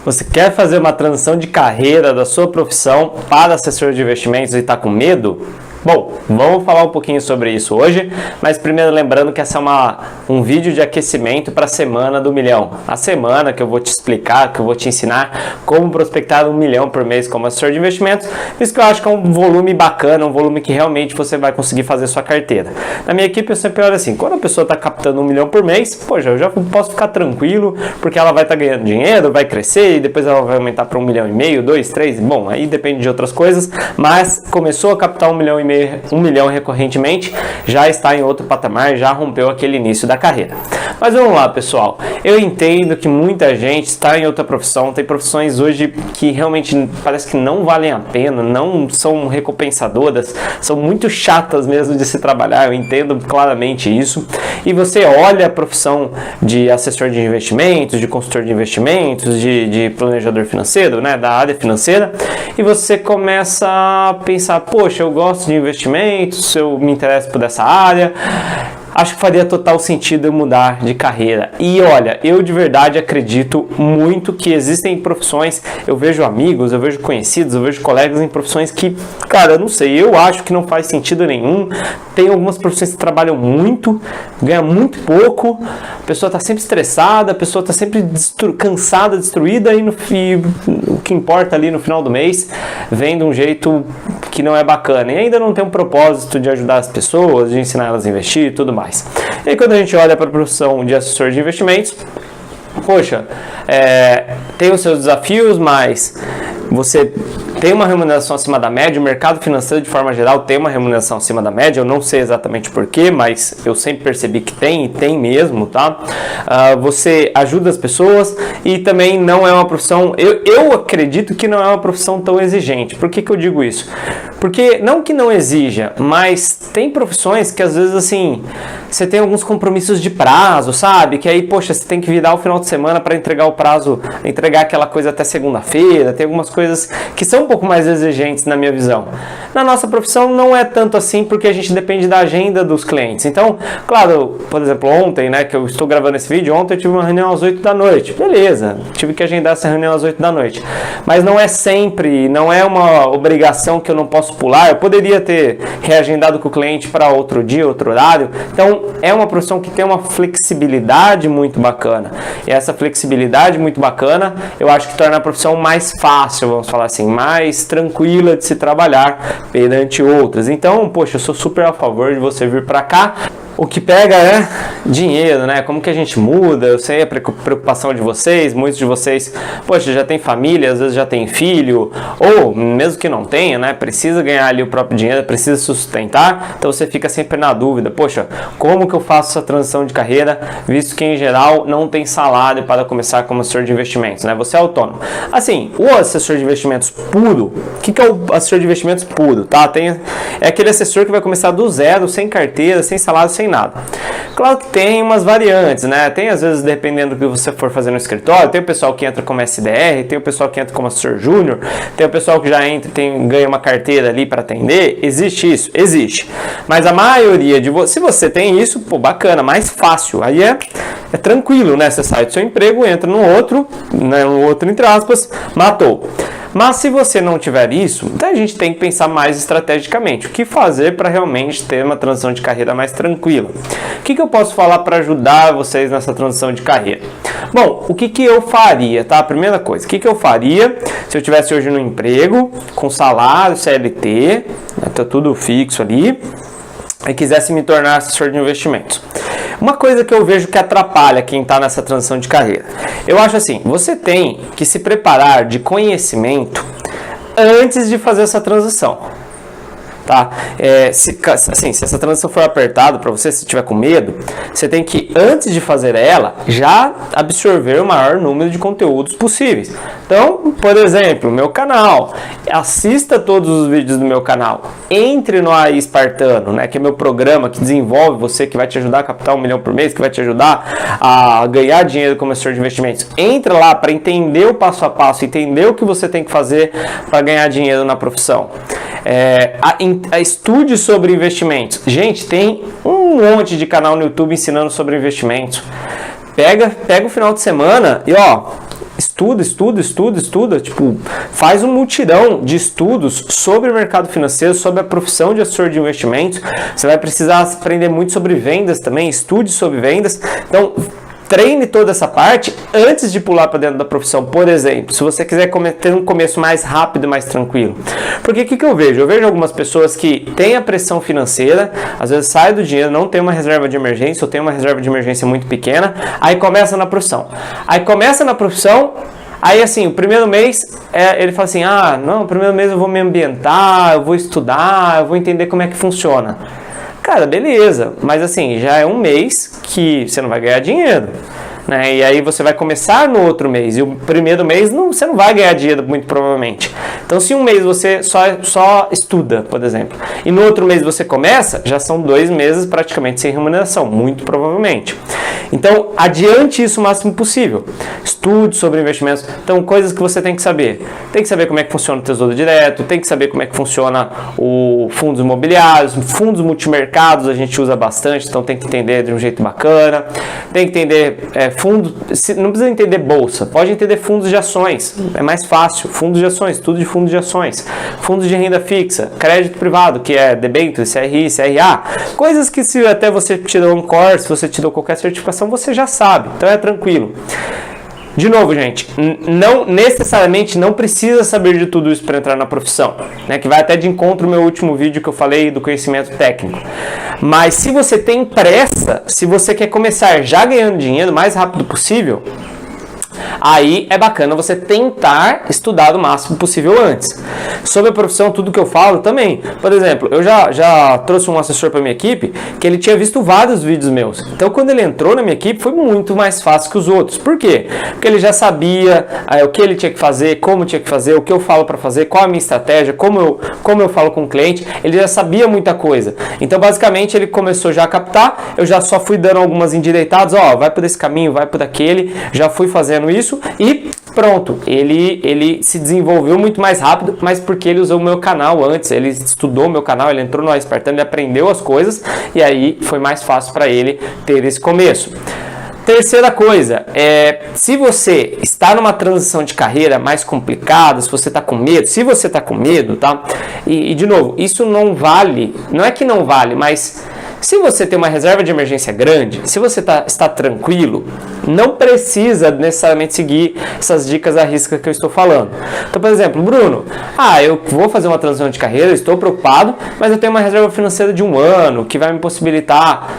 Você quer fazer uma transição de carreira da sua profissão para assessor de investimentos e está com medo? Bom, vamos falar um pouquinho sobre isso hoje, mas primeiro lembrando que essa é um vídeo de aquecimento para a Semana do Milhão. A semana que eu vou te explicar, que eu vou te ensinar como prospectar 1 milhão por mês como assessor de investimentos, isso que eu acho que é um volume bacana, um volume que realmente você vai conseguir fazer sua carteira. Na minha equipe eu sempre olho assim, quando a pessoa está captando 1 milhão por mês, poxa, eu já posso ficar tranquilo, porque ela vai estar ganhando dinheiro, vai crescer e depois ela vai aumentar para 1,5 milhão, 2, 3, bom, aí depende de outras coisas, mas começou a captar 1 milhão recorrentemente, já está em outro patamar, já rompeu aquele início da carreira. Mas vamos lá, pessoal, eu entendo que muita gente está em outra profissão, tem profissões hoje que realmente parece que não valem a pena, não são recompensadoras, são muito chatas mesmo de se trabalhar, eu entendo claramente isso, e você olha a profissão de assessor de investimentos, de consultor de investimentos, de planejador financeiro, né, da área financeira, e você começa a pensar, poxa, eu gosto de investimentos, eu me interesso por essa área, acho que faria total sentido eu mudar de carreira. E olha, eu de verdade acredito muito que existem profissões, eu vejo amigos, eu vejo conhecidos, eu vejo colegas em profissões que, cara, eu não sei, eu acho que não faz sentido nenhum. Tem algumas profissões que trabalham muito, ganham muito pouco, a pessoa está sempre estressada, a pessoa está sempre cansada, destruída, e o que importa ali no final do mês vem de um jeito que não é bacana. E ainda não tem um propósito de ajudar as pessoas, de ensinar elas a investir e tudo mais. E aí, quando a gente olha para a profissão de assessor de investimentos, poxa, tem os seus desafios, mas você tem uma remuneração acima da média, o mercado financeiro de forma geral tem uma remuneração acima da média, eu não sei exatamente porquê, mas eu sempre percebi que tem, e tem mesmo, tá? Você ajuda as pessoas e também não é uma profissão, eu acredito que não é uma profissão tão exigente. Por que eu digo isso? Porque, não que não exija, mas tem profissões que às vezes assim, você tem alguns compromissos de prazo, sabe? Que aí, poxa, você tem que virar o final de semana para entregar o prazo, entregar aquela coisa até segunda-feira, tem algumas coisas que são um pouco mais exigentes na minha visão. Na nossa profissão não é tanto assim, porque a gente depende da agenda dos clientes. Então, claro, por exemplo, ontem, né, que eu estou gravando esse vídeo, ontem eu tive uma reunião às 8 da noite. Beleza, tive que agendar essa reunião às 8 da noite. Mas não é sempre, não é uma obrigação que eu não posso pular. Eu poderia ter reagendado com o cliente para outro dia, outro horário. Então, é uma profissão que tem uma flexibilidade muito bacana. E essa flexibilidade muito bacana, eu acho que torna a profissão mais fácil, vamos falar assim, mais tranquila de se trabalhar perante outras. Então, poxa, eu sou super a favor de você vir para cá. O que pega é dinheiro, né? Como que a gente muda? Eu sei a preocupação de vocês, muitos de vocês, poxa, já tem família, às vezes já tem filho, ou mesmo que não tenha, né? Precisa ganhar ali o próprio dinheiro, precisa sustentar, então você fica sempre na dúvida, poxa, como que eu faço essa transição de carreira, visto que em geral não tem salário para começar como assessor de investimentos, né? Você é autônomo. Assim, o assessor de investimentos puro, o que é o assessor de investimentos puro, tá? É aquele assessor que vai começar do zero, sem carteira, sem salário, sem nada. Claro que tem umas variantes, né? Tem às vezes, dependendo do que você for fazer no escritório, tem o pessoal que entra como SDR, tem o pessoal que entra como assessor júnior, tem o pessoal que já entra e ganha uma carteira ali para atender. Existe isso? Existe. Mas a maioria de vocês, se você tem isso, pô, bacana, mais fácil. Aí é tranquilo, né? Você sai do seu emprego, entra no outro, entre aspas, matou. Mas se você não tiver isso, então a gente tem que pensar mais estrategicamente. O que fazer para realmente ter uma transição de carreira mais tranquila? O que eu posso falar para ajudar vocês nessa transição de carreira? Bom, o que eu faria, tá? A primeira coisa, o que eu faria se eu tivesse hoje no emprego, com salário, CLT, tá tudo fixo ali, e quisesse me tornar assessor de investimentos? Uma coisa que eu vejo que atrapalha quem está nessa transição de carreira. Eu acho assim, você tem que se preparar de conhecimento antes de fazer essa transição. Tá? Se essa transição for apertada para você, se tiver com medo, você tem que, antes de fazer ela, já absorver o maior número de conteúdos possíveis. Então, por exemplo, meu canal, assista todos os vídeos do meu canal, entre no AI Espartano, né, que é meu programa que desenvolve você, que vai te ajudar a captar 1 milhão por mês, que vai te ajudar a ganhar dinheiro como assessor de investimentos. Entra lá para entender o passo a passo, entender o que você tem que fazer para ganhar dinheiro na profissão. Estude sobre investimentos. Gente, tem um monte de canal no YouTube ensinando sobre investimentos. Pega o final de semana e estuda, tipo, faz um mutirão de estudos sobre o mercado financeiro, sobre a profissão de assessor de investimentos. Você vai precisar aprender muito sobre vendas também, estude sobre vendas. Então, treine toda essa parte antes de pular para dentro da profissão. Por exemplo, se você quiser ter um começo mais rápido e mais tranquilo. Porque o que eu vejo? Eu vejo algumas pessoas que têm a pressão financeira, às vezes sai do dinheiro, não tem uma reserva de emergência, ou tem uma reserva de emergência muito pequena, aí começa na profissão. Aí assim, o primeiro mês, ele fala assim, não, o primeiro mês eu vou me ambientar, eu vou estudar, eu vou entender como é que funciona. Cara, beleza, mas assim, já é um mês que você não vai ganhar dinheiro, né? E aí você vai começar no outro mês, e o primeiro mês você não vai ganhar dinheiro, muito provavelmente. Então, se um mês você só estuda, por exemplo, e no outro mês você começa, já são 2 meses praticamente sem remuneração, muito provavelmente. Então, adiante isso o máximo possível. Estude sobre investimentos. Então, coisas que você tem que saber. Tem que saber como é que funciona o Tesouro Direto, tem que saber como é que funciona o fundos imobiliários, fundos multimercados a gente usa bastante, então tem que entender de um jeito bacana. Tem que entender fundos, não precisa entender bolsa, pode entender fundos de ações, é mais fácil. Fundos de ações, tudo de fundos de ações. Fundos de renda fixa, crédito privado, que é debênture, CRI, CRA. Coisas que se até você tirou um curso, se você tirou qualquer certificação, você já sabe, então é tranquilo. De novo, gente, não necessariamente não precisa saber de tudo isso para entrar na profissão, né? Que vai até de encontro ao meu último vídeo que eu falei do conhecimento técnico. Mas se você tem pressa, se você quer começar já ganhando dinheiro o mais rápido possível, aí é bacana você tentar estudar o máximo possível antes. Sobre a profissão, tudo que eu falo também. Por exemplo, eu já trouxe um assessor para minha equipe que ele tinha visto vários vídeos meus. Então, quando ele entrou na minha equipe, foi muito mais fácil que os outros. Por quê? Porque ele já sabia o que ele tinha que fazer, como tinha que fazer, o que eu falo para fazer, qual a minha estratégia, como eu falo com o cliente. Ele já sabia muita coisa. Então, basicamente, ele começou já a captar. Eu já só fui dando algumas endireitadas. Vai por esse caminho, vai por aquele. Já fui fazendo isso e pronto, ele se desenvolveu muito mais rápido, mas porque ele usou o meu canal antes, ele estudou o meu canal, ele entrou no Espartano, ele aprendeu as coisas e aí foi mais fácil para ele ter esse começo. Terceira coisa, se você está numa transição de carreira mais complicada, se você está com medo, tá? E de novo, isso não vale, não é que não vale, mas se você tem uma reserva de emergência grande, se você está tranquilo, não precisa necessariamente seguir essas dicas à risca que eu estou falando. Então, por exemplo, Bruno, eu vou fazer uma transição de carreira, estou preocupado, mas eu tenho uma reserva financeira de 1 ano que vai me possibilitar,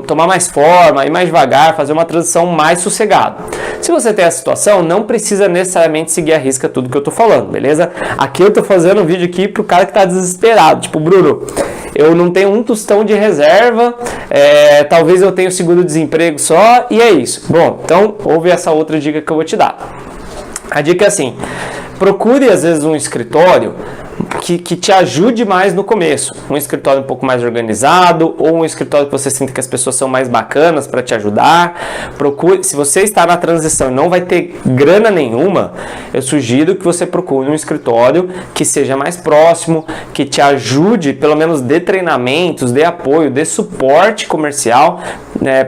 tomar mais forma, ir mais devagar, fazer uma transição mais sossegada. Se você tem essa situação, não precisa necessariamente seguir à risca tudo que eu tô falando, beleza? Aqui eu tô fazendo um vídeo aqui pro cara que tá desesperado, tipo, Bruno, eu não tenho um tostão de reserva, talvez eu tenha seguro-desemprego só, e é isso. Bom, então ouve essa outra dica que eu vou te dar. A dica é assim, procure às vezes um escritório que te ajude mais no começo. Um escritório um pouco mais organizado, ou um escritório que você sinta que as pessoas são mais bacanas para te ajudar. Procure, se você está na transição e não vai ter grana nenhuma, eu sugiro que você procure um escritório que seja mais próximo, que te ajude, pelo menos dê treinamentos, dê apoio, dê suporte comercial,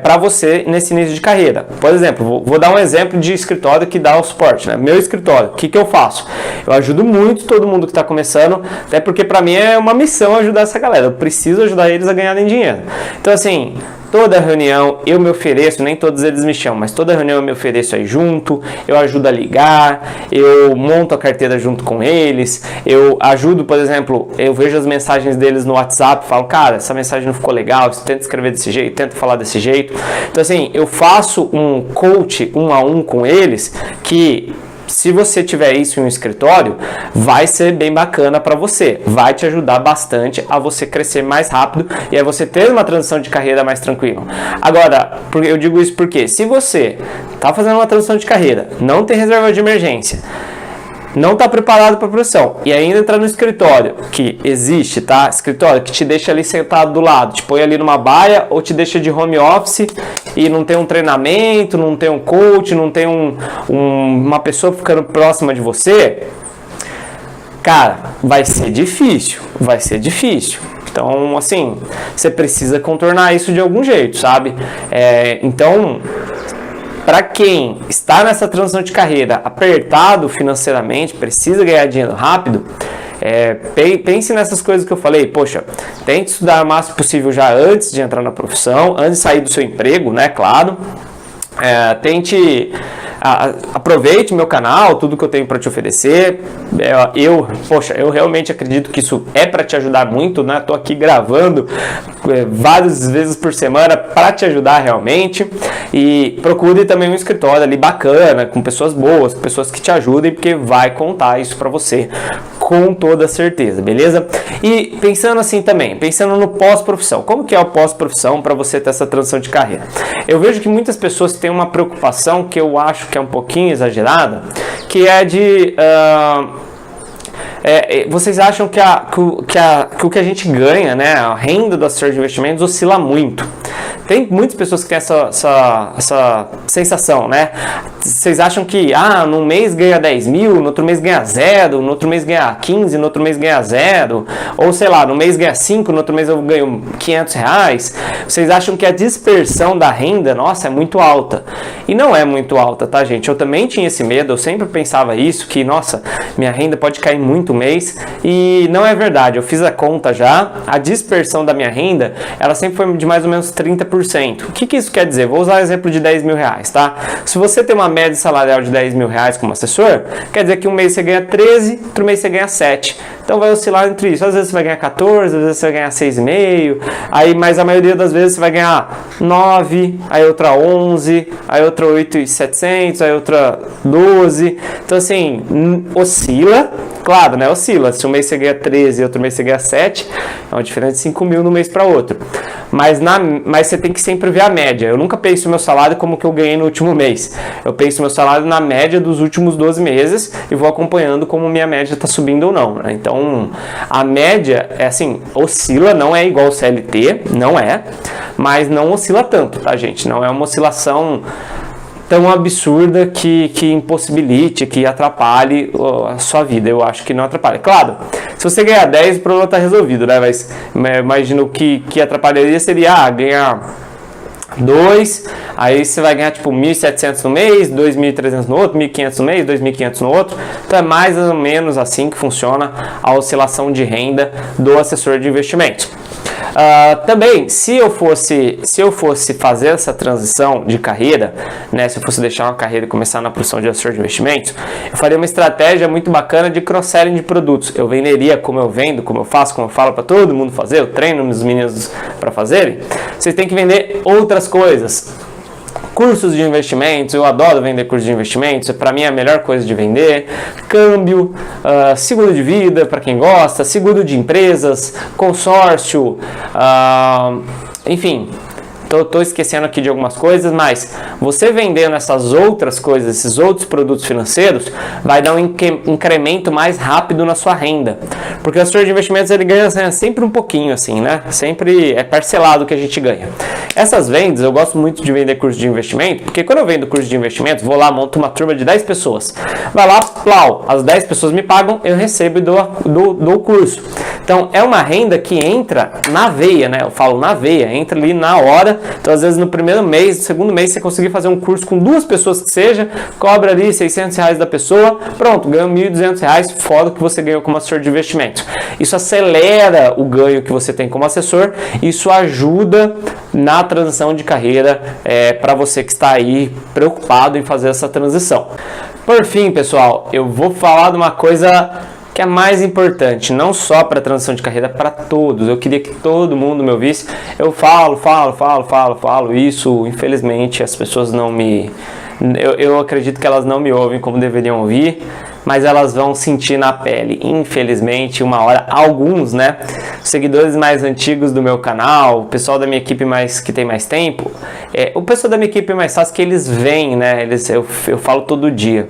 para você nesse início de carreira. Por exemplo, vou dar um exemplo de escritório que dá o suporte, né? Meu escritório, o que eu faço? Eu ajudo muito todo mundo que está começando, até porque para mim é uma missão ajudar essa galera, eu preciso ajudar eles a ganharem dinheiro. Então assim, toda reunião eu me ofereço, nem todos eles me chamam, mas toda reunião eu me ofereço aí junto, eu ajudo a ligar, eu monto a carteira junto com eles, eu ajudo, por exemplo, eu vejo as mensagens deles no WhatsApp, falo, cara, essa mensagem não ficou legal, você tenta escrever desse jeito, tenta falar desse jeito. Então assim, eu faço um coach 1-a-1 com eles, que se você tiver isso em um escritório, vai ser bem bacana para você, vai te ajudar bastante a você crescer mais rápido e a você ter uma transição de carreira mais tranquila. Agora, eu digo isso porque se você está fazendo uma transição de carreira, não tem reserva de emergência, não está preparado para a profissão e ainda entrar no escritório, que existe, tá? Escritório que te deixa ali sentado do lado, te põe ali numa baia ou te deixa de home office e não tem um treinamento, não tem um coach, não tem uma pessoa ficando próxima de você, cara, vai ser difícil. Então, assim, você precisa contornar isso de algum jeito, sabe? Então, para quem está nessa transição de carreira apertado financeiramente, precisa ganhar dinheiro rápido, pense nessas coisas que eu falei. Poxa, tente estudar o máximo possível já antes de entrar na profissão, antes de sair do seu emprego, né? Claro. Aproveite meu canal, tudo que eu tenho para te oferecer. Eu realmente acredito que isso é para te ajudar muito, né? Tô aqui gravando várias vezes por semana para te ajudar realmente. E procure também um escritório ali bacana, com pessoas boas, pessoas que te ajudem, porque vai contar isso para você com toda certeza, beleza? E pensando assim também, pensando no pós-profissão, como que é o pós-profissão para você ter essa transição de carreira? Eu vejo que muitas pessoas têm uma preocupação que eu acho que é um pouquinho exagerada, que é de... vocês acham que o que a gente ganha, né, a renda do assessor de investimentos oscila muito. Tem muitas pessoas que têm essa sensação, né? Vocês acham que num mês ganha 10 mil, no outro mês ganha 0, no outro mês ganha 15, no outro mês ganha 0, ou sei lá, no mês ganha 5, no outro mês eu ganho 500 reais. Vocês acham que a dispersão da renda, nossa, é muito alta. E não é muito alta, tá, gente? Eu também tinha esse medo, eu sempre pensava isso, que, nossa, minha renda pode cair muito mês, e não é verdade. Eu fiz a conta já, a dispersão da minha renda, ela sempre foi de mais ou menos 30%. O que isso quer dizer? Vou usar o exemplo de 10 mil reais, tá? Se você tem uma média salarial de 10 mil reais como assessor, quer dizer que um mês você ganha 13, outro mês você ganha 7. Então vai oscilar entre isso. Às vezes você vai ganhar 14, às vezes você vai ganhar 6,5, mas a maioria das vezes você vai ganhar 9, aí outra 11, aí outra 8,700, aí outra 12. Então assim, oscila, claro, né? Oscila. Se um mês você ganha 13 e outro mês você ganha 7, é uma diferença de 5 mil de um mês para outro. Mas você tem que sempre ver a média. Eu nunca penso o meu salário como que eu ganhei no último mês. Eu penso o meu salário na média dos últimos 12 meses e vou acompanhando como minha média está subindo ou não, né? Então, a média é assim, oscila, não é igual ao CLT, não é, mas não oscila tanto, tá, gente? Não é uma oscilação tão absurda que impossibilite, que atrapalhe a sua vida. Eu acho que não atrapalha. Claro, se você ganhar 10, o problema está resolvido, né? Mas imagino que atrapalharia seria ganhar 2, aí você vai ganhar tipo 1.700 no mês, 2.300 no outro, 1.500 no mês, 2.500 no outro. Então é mais ou menos assim que funciona a oscilação de renda do assessor de investimentos. Também, se eu fosse fazer essa transição de carreira, né, se eu fosse deixar uma carreira e começar na profissão de assessor de investimentos, eu faria uma estratégia muito bacana de cross-selling de produtos. Eu venderia como eu vendo, como eu faço, como eu falo para todo mundo fazer, eu treino os meninos para fazerem. Vocês têm que vender outras coisas. Cursos de investimentos, eu adoro vender cursos de investimentos, para mim é a melhor coisa de vender. Câmbio, seguro de vida para quem gosta, seguro de empresas, consórcio, enfim. Tô esquecendo aqui de algumas coisas, mas você vendendo essas outras coisas, esses outros produtos financeiros, vai dar um incremento mais rápido na sua renda. Porque o assessor de investimentos, ele ganha sempre um pouquinho, assim, né? Sempre é parcelado o que a gente ganha. Essas vendas, eu gosto muito de vender curso de investimento, porque quando eu vendo curso de investimento, vou lá, monto uma turma de 10 pessoas. Vai lá, plau, as 10 pessoas me pagam, eu recebo e dou o curso. Então, é uma renda que entra na veia, né? Eu falo na veia, entra ali na hora. Então, às vezes, no primeiro mês, no segundo mês, você conseguir fazer um curso com 2 pessoas que seja, cobra ali R$600 da pessoa, pronto, ganha R$1.200, fora o que você ganhou como assessor de investimentos. Isso acelera o ganho que você tem como assessor, isso ajuda na transição de carreira para você que está aí preocupado em fazer essa transição. Por fim, pessoal, eu vou falar de uma coisa que é mais importante, não só para a transição de carreira, para todos. Eu queria que todo mundo me ouvisse. Eu falo isso, infelizmente as pessoas não me... Eu acredito que elas não me ouvem como deveriam ouvir, mas elas vão sentir na pele, infelizmente, uma hora. Alguns, né, seguidores mais antigos do meu canal, o pessoal da minha equipe que tem mais tempo, o pessoal da minha equipe é mais fácil que eles veem, né, eu falo todo dia,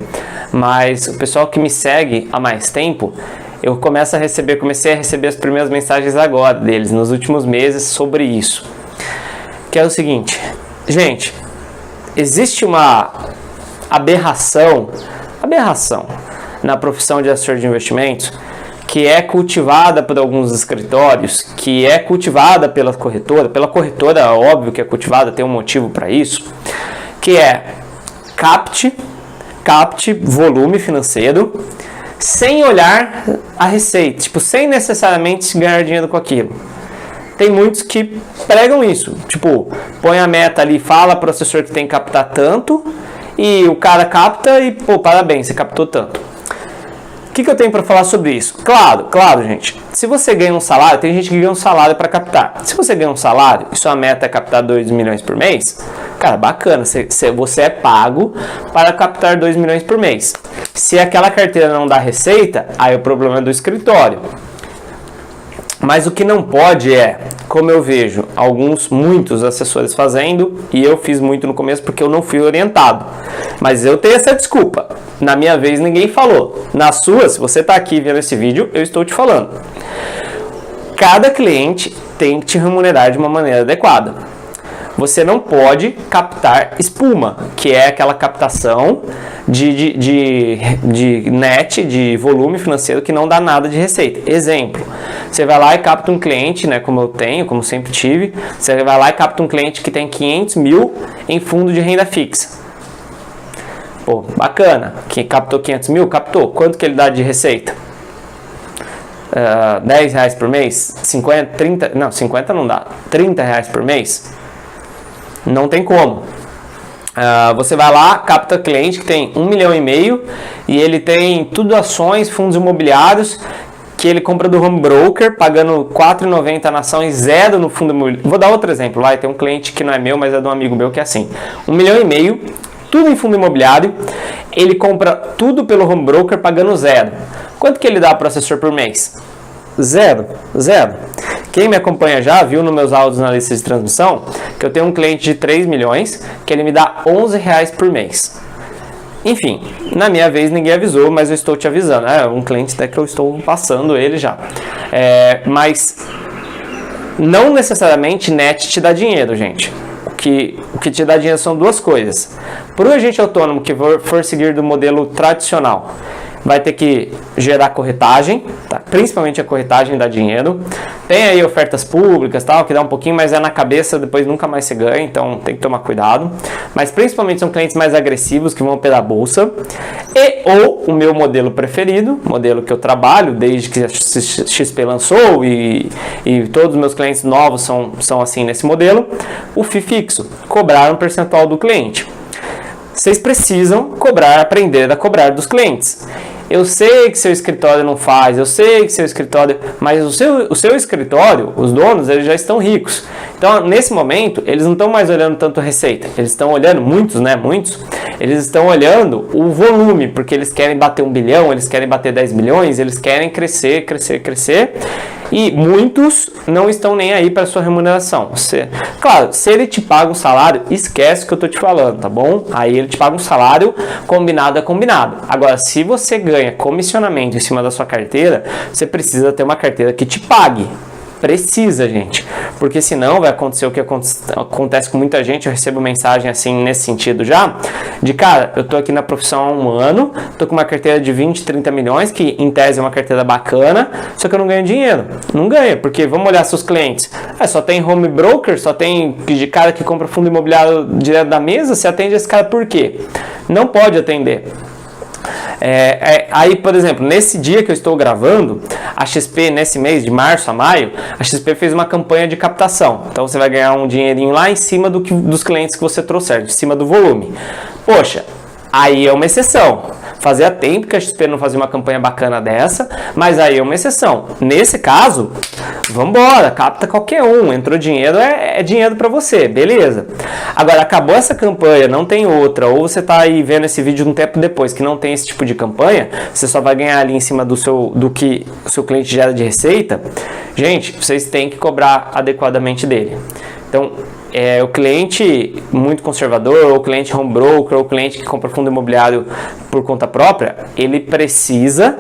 mas o pessoal que me segue há mais tempo, eu comecei a receber as primeiras mensagens agora deles, nos últimos meses, sobre isso, que é o seguinte: gente, existe uma aberração na profissão de assessor de investimentos que é cultivada por alguns escritórios, que é cultivada pela corretora, óbvio que é cultivada, tem um motivo para isso, que é capte volume financeiro sem olhar a receita, tipo, sem necessariamente ganhar dinheiro com aquilo. Tem muitos que pregam isso, tipo, põe a meta ali, fala para o assessor que tem que captar tanto e o cara capta e, pô, parabéns, você captou tanto. O que eu tenho para falar sobre isso? Claro, gente, se você ganha um salário, tem gente que ganha um salário para captar. Se você ganha um salário e sua meta é captar 2 milhões por mês, cara, bacana, você é pago para captar 2 milhões por mês. Se aquela carteira não dá receita, aí o problema é do escritório. Mas o que não pode é, como eu vejo muitos assessores fazendo, e eu fiz muito no começo porque eu não fui orientado. Mas eu tenho essa desculpa. Na minha vez ninguém falou. Na sua, se você está aqui vendo esse vídeo, eu estou te falando. Cada cliente tem que te remunerar de uma maneira adequada. Você não pode captar espuma, que é aquela captação de net, de volume financeiro que não dá nada de receita. Exemplo, você vai lá e capta um cliente, né, como eu tenho, como sempre tive, você vai lá e capta um cliente que tem 500 mil em fundo de renda fixa. Pô, bacana. Quem captou 500 mil, captou. Quanto que ele dá de receita? 10 reais por mês? 50, 30, não, 50 não dá. 30 reais por mês? Não tem como. Você vai lá, capta cliente que tem 1,5 milhão e ele tem tudo ações, fundos imobiliários, que ele compra do home broker, pagando R$ 4,90 na ação e zero no fundo imobiliário. Vou dar outro exemplo. Lá tem um cliente que não é meu, mas é de um amigo meu, que é assim. 1,5 milhão, tudo em fundo imobiliário, ele compra tudo pelo home broker, pagando zero. Quanto que ele dá para o assessor por mês? Zero. Quem me acompanha já viu nos meus áudios na lista de transmissão que eu tenho um cliente de 3 milhões que ele me dá R$11 por mês. Enfim, na minha vez ninguém avisou, mas eu estou te avisando. É um cliente até que eu estou passando ele já. Mas não necessariamente net te dá dinheiro, gente. O que te dá dinheiro são duas coisas. Para o agente autônomo que for seguir do modelo tradicional, vai ter que gerar corretagem, tá? Principalmente a corretagem dá dinheiro. Tem aí ofertas públicas, tal, que dá um pouquinho, mas é na cabeça, depois nunca mais você ganha, então tem que tomar cuidado. Mas principalmente são clientes mais agressivos que vão pela bolsa. Ou o meu modelo preferido, modelo que eu trabalho desde que a XP lançou e todos os meus clientes novos são assim nesse modelo, o FII fixo, cobrar um percentual do cliente. Vocês precisam aprender a cobrar dos clientes. Eu sei que seu escritório não faz, eu sei que seu escritório... Mas o seu escritório, os donos, eles já estão ricos. Então, nesse momento, eles não estão mais olhando tanto a receita. Eles estão olhando, muitos, eles estão olhando o volume, porque eles querem bater 1 bilhão, eles querem bater 10 milhões, eles querem crescer. E muitos não estão nem aí para sua remuneração. Claro, se ele te paga um salário, esquece o que eu estou te falando, tá bom? Aí ele te paga um salário, combinado é combinado. Agora, se você ganha comissionamento em cima da sua carteira, você precisa ter uma carteira que te pague. Precisa, gente, porque senão vai acontecer o que acontece com muita gente. Eu recebo mensagem assim nesse sentido já, de cara, eu tô aqui na profissão há 1 ano, tô com uma carteira de 20, 30 milhões, que em tese é uma carteira bacana, só que eu não ganho dinheiro. Não ganha, porque vamos olhar seus clientes, só tem home broker, só tem de cara que compra fundo imobiliário direto da mesa, você atende esse cara por quê? Não pode atender. Aí, por exemplo, nesse dia que eu estou gravando, a XP, nesse mês de março a maio, a XP fez uma campanha de captação. Então você vai ganhar um dinheirinho lá em cima dos clientes que você trouxer, de cima do volume. Poxa, aí é uma exceção. Fazia tempo que a XP não fazia uma campanha bacana dessa, mas aí é uma exceção. Nesse caso, vambora, capta qualquer um. Entrou dinheiro, é dinheiro para você, beleza. Agora, acabou essa campanha, não tem outra, ou você tá aí vendo esse vídeo um tempo depois que não tem esse tipo de campanha, você só vai ganhar ali em cima do que o seu cliente gera de receita. Gente, vocês têm que cobrar adequadamente dele. Então, o cliente muito conservador, ou o cliente home broker, ou o cliente que compra fundo imobiliário por conta própria, ele precisa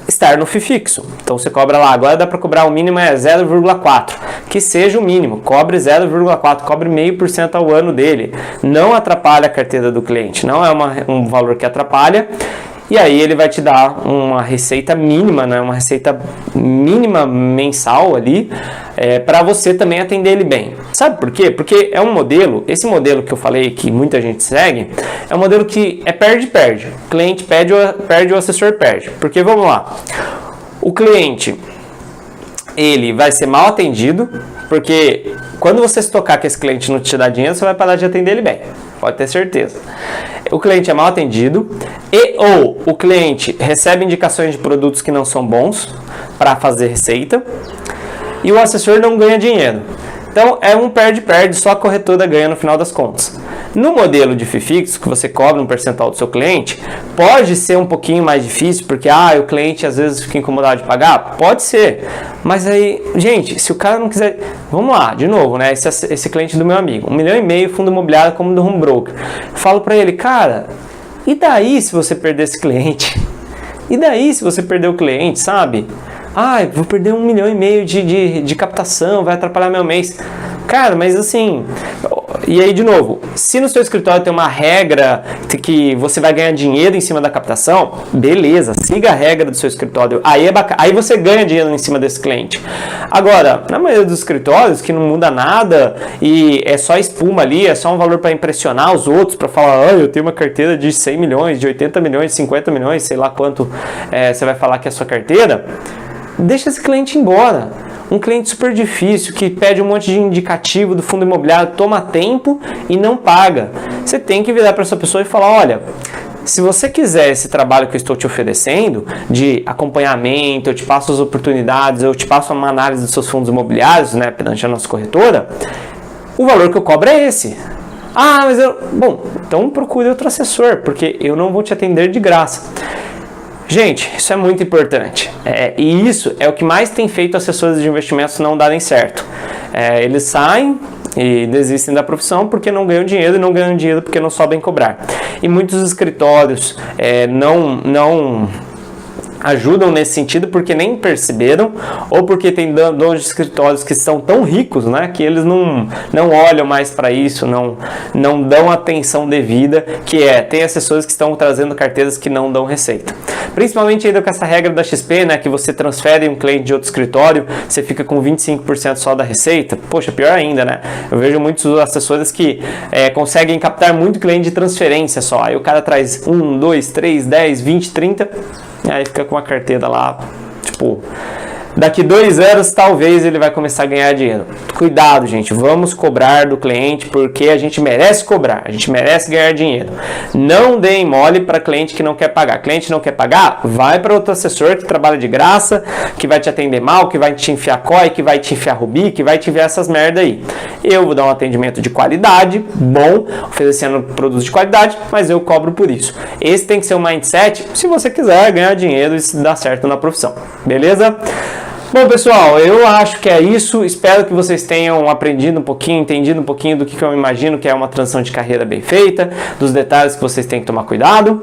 estar no FII fixo. Então você cobra lá, agora dá para cobrar o mínimo 0,4, que seja o mínimo, cobre 0,4, cobre 0,5% ao ano dele. Não atrapalha a carteira do cliente, não é um valor que atrapalha. e aí ele vai te dar uma receita mínima, né? Uma receita mínima mensal ali, para você também atender ele bem. Sabe por quê? Porque é um modelo, esse modelo que eu falei que muita gente segue, é um modelo que é perde-perde. O cliente perde, o assessor perde. Porque vamos lá, o cliente, ele vai ser mal atendido, porque quando você se tocar que esse cliente não te dá dinheiro, você vai parar de atender ele bem, pode ter certeza. O cliente é mal atendido ou o cliente recebe indicações de produtos que não são bons para fazer receita e o assessor não ganha dinheiro. Então é um perde-perde, só a corretora ganha no final das contas. No modelo de FII fixo, que você cobra um percentual do seu cliente, pode ser um pouquinho mais difícil, porque o cliente às vezes fica incomodado de pagar? Pode ser. Mas aí, gente, se o cara não quiser... Vamos lá, de novo, né? Esse cliente do meu amigo, 1,5 milhão, fundo imobiliário como do home broker. Falo para ele, cara, e daí se você perder esse cliente? E daí se você perder o cliente, sabe? Vou perder 1,5 milhão de captação, vai atrapalhar meu mês. Cara, mas assim... E aí, de novo, se no seu escritório tem uma regra que você vai ganhar dinheiro em cima da captação, beleza, siga a regra do seu escritório. Aí é bacana, aí você ganha dinheiro em cima desse cliente. Agora, na maioria dos escritórios que não muda nada e é só espuma ali, é só um valor para impressionar os outros, para falar, eu tenho uma carteira de 100 milhões, de 80 milhões, de 50 milhões, sei lá quanto você vai falar que é a sua carteira, deixa esse cliente embora. Um cliente super difícil, que pede um monte de indicativo do fundo imobiliário, toma tempo e não paga. Você tem que virar para essa pessoa e falar, olha, se você quiser esse trabalho que eu estou te oferecendo, de acompanhamento, eu te passo as oportunidades, eu te passo uma análise dos seus fundos imobiliários, né, perante a nossa corretora, o valor que eu cobro é esse. Bom, então procure outro assessor, porque eu não vou te atender de graça. Gente, isso é muito importante e isso é o que mais tem feito assessores de investimentos não darem certo. Eles saem e desistem da profissão porque não ganham dinheiro e não ganham dinheiro porque não sabem cobrar. E muitos escritórios não ajudam nesse sentido porque nem perceberam ou porque tem donos de escritórios que são tão ricos, né, que eles não olham mais para isso, não dão atenção devida, tem assessores que estão trazendo carteiras que não dão receita. Principalmente ainda com essa regra da XP, né, que você transfere um cliente de outro escritório, você fica com 25% só da receita. Poxa, pior ainda, né? Eu vejo muitos assessores que conseguem captar muito cliente de transferência só. Aí o cara traz 1, 2, 3, 10, 20, 30, aí fica com a carteira lá, tipo... Daqui 2 anos, talvez ele vai começar a ganhar dinheiro. Cuidado, gente. Vamos cobrar do cliente porque a gente merece cobrar. A gente merece ganhar dinheiro. Não deem mole para cliente que não quer pagar. Cliente não quer pagar? Vai para outro assessor que trabalha de graça, que vai te atender mal, que vai te enfiar COI, que vai te enfiar Rubi, que vai te enviar essas merda aí. Eu vou dar um atendimento de qualidade, bom, oferecendo produtos de qualidade, mas eu cobro por isso. Esse tem que ser o mindset se você quiser ganhar dinheiro e se dar certo na profissão. Beleza? Bom, pessoal, eu acho que é isso. Espero que vocês tenham aprendido um pouquinho, entendido um pouquinho do que eu imagino que é uma transição de carreira bem feita, dos detalhes que vocês têm que tomar cuidado.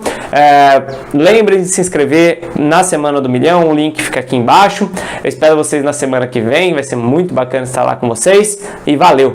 Lembrem de se inscrever na Semana do Milhão, o link fica aqui embaixo. Eu espero vocês na semana que vem, vai ser muito bacana estar lá com vocês e valeu!